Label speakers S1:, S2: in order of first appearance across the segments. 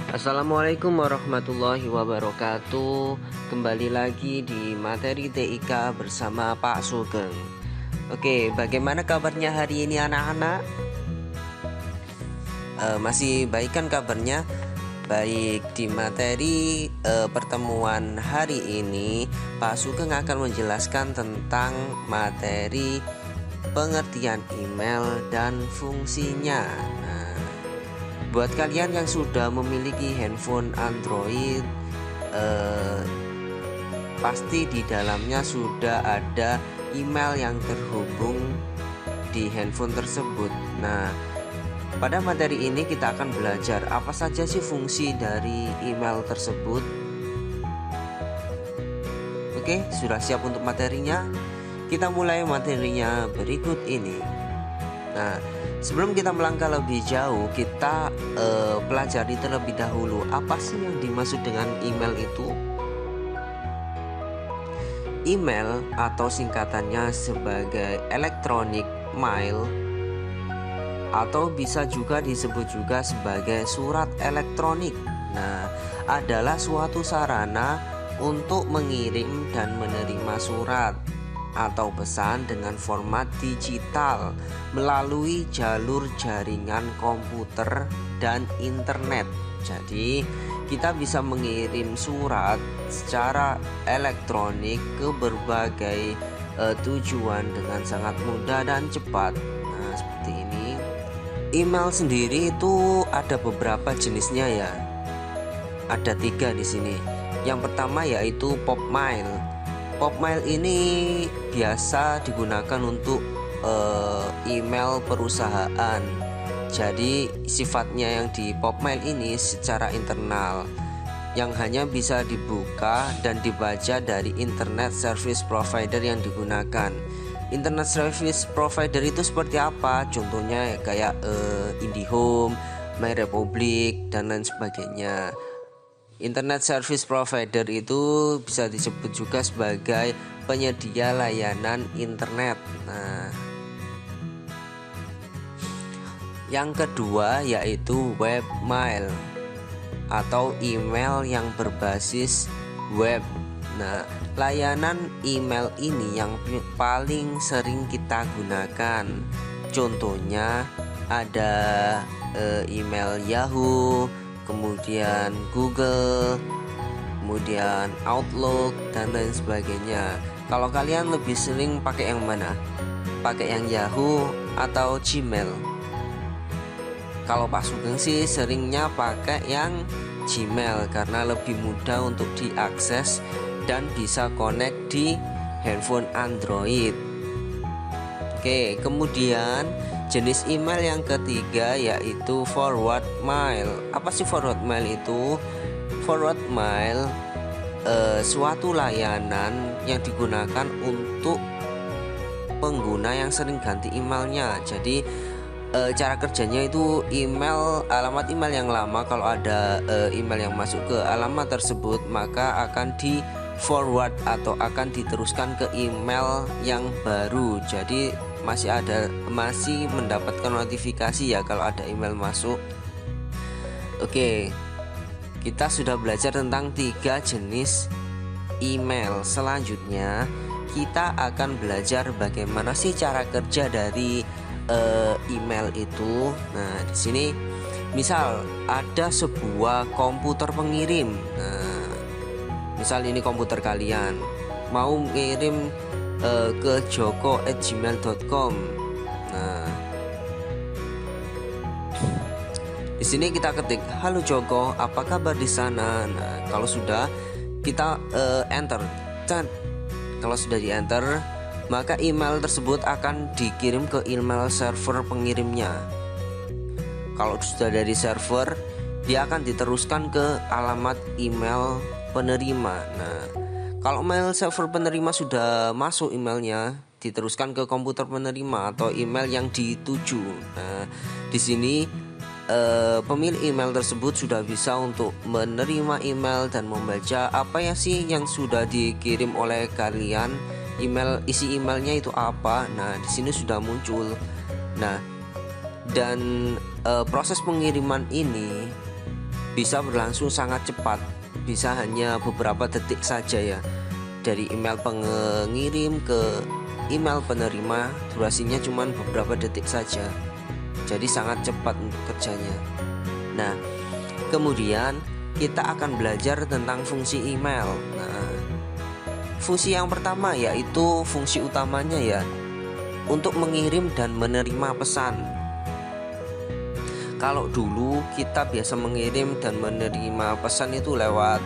S1: Assalamualaikum warahmatullahi wabarakatuh. Kembali lagi di materi TIK bersama Pak Sugeng. Oke, bagaimana kabarnya hari ini anak-anak? Masih baik kan kabarnya? Baik, di materi pertemuan hari ini Pak Sugeng akan menjelaskan tentang materi pengertian email dan fungsinya. Buat kalian yang sudah memiliki handphone Android, pasti di dalamnya sudah ada email yang terhubung di handphone tersebut. Nah, pada materi ini kita akan belajar apa saja sih fungsi dari email tersebut. Oke, sudah siap untuk materinya? Kita mulai materinya berikut ini. Nah, sebelum kita melangkah lebih jauh, kita pelajari terlebih dahulu apa sih yang dimaksud dengan email itu. Email atau singkatannya sebagai electronic mail atau bisa juga disebut juga sebagai surat elektronik. Nah, adalah suatu sarana untuk mengirim dan menerima surat atau pesan dengan format digital melalui jalur jaringan komputer dan internet. Jadi kita bisa mengirim surat secara elektronik ke berbagai tujuan dengan sangat mudah dan cepat. Nah, seperti ini. Email sendiri itu ada beberapa jenisnya ya. Ada 3 di sini. Yang pertama yaitu Popmail. Popmail ini biasa digunakan untuk email perusahaan. Jadi sifatnya yang di Popmail ini secara internal, yang hanya bisa dibuka dan dibaca dari internet service provider yang digunakan. Internet service provider itu seperti apa? Contohnya kayak IndiHome, MyRepublic dan lain sebagainya. Internet service provider itu bisa disebut juga sebagai penyedia layanan internet. Nah, yang kedua yaitu webmail atau email yang berbasis web. Nah, layanan email ini yang paling sering kita gunakan. Contohnya ada email Yahoo, kemudian Google, kemudian Outlook dan lain sebagainya. Kalau kalian lebih sering pakai yang mana? Pakai yang Yahoo atau Gmail? Kalau Pak Sugeng sih seringnya pakai yang Gmail karena lebih mudah untuk diakses dan bisa connect di handphone Android. Oke, kemudian jenis email yang ketiga yaitu forward mail. Apa sih forward mail itu? Forward mail suatu layanan yang digunakan untuk pengguna yang sering ganti emailnya. Jadi cara kerjanya itu alamat email yang lama, kalau ada email yang masuk ke alamat tersebut maka akan di forward atau akan diteruskan ke email yang baru. Jadi masih mendapatkan notifikasi ya kalau ada email masuk. Oke, kita sudah belajar tentang 3 jenis email. Selanjutnya kita akan belajar bagaimana sih cara kerja dari email itu. Nah, di sini misal ada sebuah komputer pengirim. Nah, misal ini komputer kalian mau ngirim ke joko@gmail.com. Nah, di sini kita ketik, "Halo Joko, apa kabar di sana?" Nah, kalau sudah kita enter. Kalau sudah di enter, maka email tersebut akan dikirim ke email server pengirimnya. Kalau sudah dari server, dia akan diteruskan ke alamat email penerima. Nah, kalau mail server penerima sudah masuk emailnya, diteruskan ke komputer penerima atau email yang dituju. Nah, di sini pemilik email tersebut sudah bisa untuk menerima email dan membaca apa ya sih yang sudah dikirim oleh kalian. Isi emailnya itu apa? Nah, di sini sudah muncul. Nah, dan proses pengiriman ini bisa berlangsung sangat cepat, bisa hanya beberapa detik saja ya. Dari email pengirim ke email penerima durasinya cuma beberapa detik saja, jadi sangat cepat untuk kerjanya. Nah, kemudian kita akan belajar tentang fungsi email. Nah, fungsi yang pertama yaitu fungsi utamanya ya, untuk mengirim dan menerima pesan. Kalau dulu kita biasa mengirim dan menerima pesan itu lewat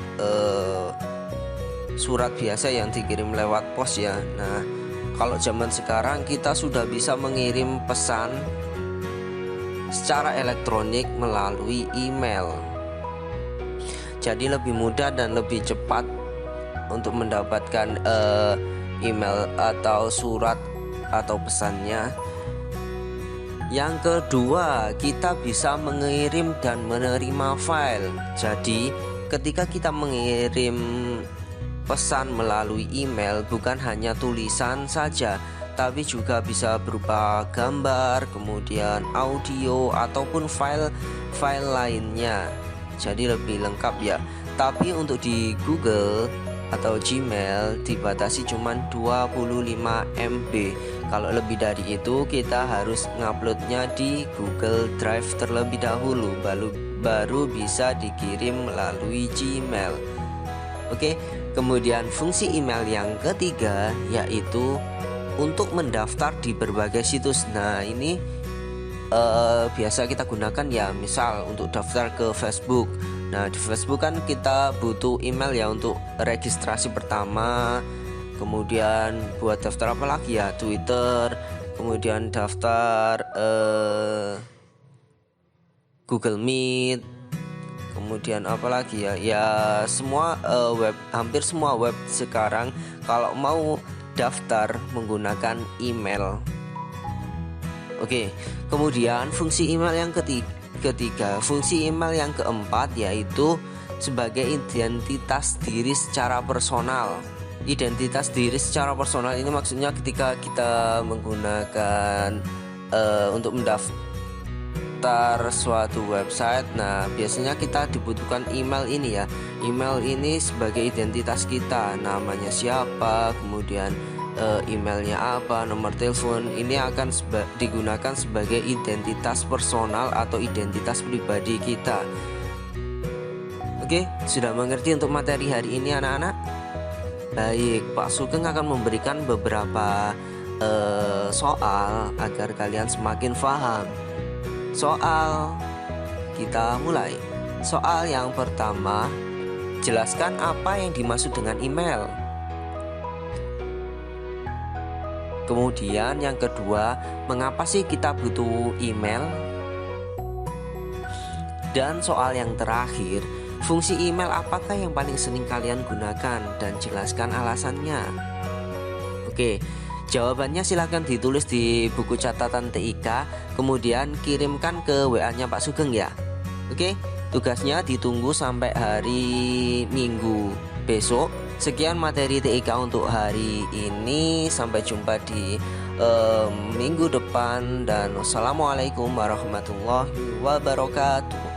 S1: surat biasa yang dikirim lewat pos ya. Nah, kalau zaman sekarang kita sudah bisa mengirim pesan secara elektronik melalui email. Jadi lebih mudah dan lebih cepat untuk mendapatkan email atau surat atau pesannya. Yang kedua, kita bisa mengirim dan menerima file. Jadi ketika kita mengirim pesan melalui email, bukan hanya tulisan saja, tapi juga bisa berupa gambar, kemudian audio ataupun file lainnya. Jadi lebih lengkap ya. Tapi untuk di Google atau Gmail dibatasi cuma 25 MB. Kalau lebih dari itu kita harus nguploadnya di Google Drive terlebih dahulu, baru bisa dikirim melalui Gmail. Oke, kemudian fungsi email yang ketiga yaitu untuk mendaftar di berbagai situs. Nah, ini biasa kita gunakan ya, misal untuk daftar ke Facebook. Nah, di Facebook kan kita butuh email ya untuk registrasi pertama. Kemudian buat daftar apa lagi ya, Twitter. Kemudian daftar Google Meet. Kemudian apa lagi ya, ya semua web, hampir semua web sekarang kalau mau daftar menggunakan email. Oke, kemudian fungsi email yang ketiga, fungsi email yang keempat yaitu sebagai identitas diri secara personal. Identitas diri secara personal ini maksudnya ketika kita menggunakan untuk mendaftar suatu website. Nah, biasanya kita dibutuhkan email ini ya. Email ini sebagai identitas kita, namanya siapa, kemudian emailnya apa, nomor telepon. Ini akan digunakan sebagai identitas personal atau identitas pribadi kita. Oke, sudah mengerti untuk materi hari ini anak-anak? Baik, Pak Sugeng akan memberikan beberapa soal agar kalian semakin paham. Soal, kita mulai. Soal yang pertama, jelaskan apa yang dimaksud dengan email. Kemudian yang kedua, mengapa sih kita butuh email? Dan soal yang terakhir, fungsi email apakah yang paling sering kalian gunakan dan jelaskan alasannya. Oke, jawabannya silahkan ditulis di buku catatan TIK, kemudian kirimkan ke WA-nya Pak Sugeng ya. Oke, tugasnya ditunggu sampai hari Minggu besok. Sekian materi TIK untuk hari ini. Sampai jumpa di minggu depan dan wassalamualaikum warahmatullahi wabarakatuh.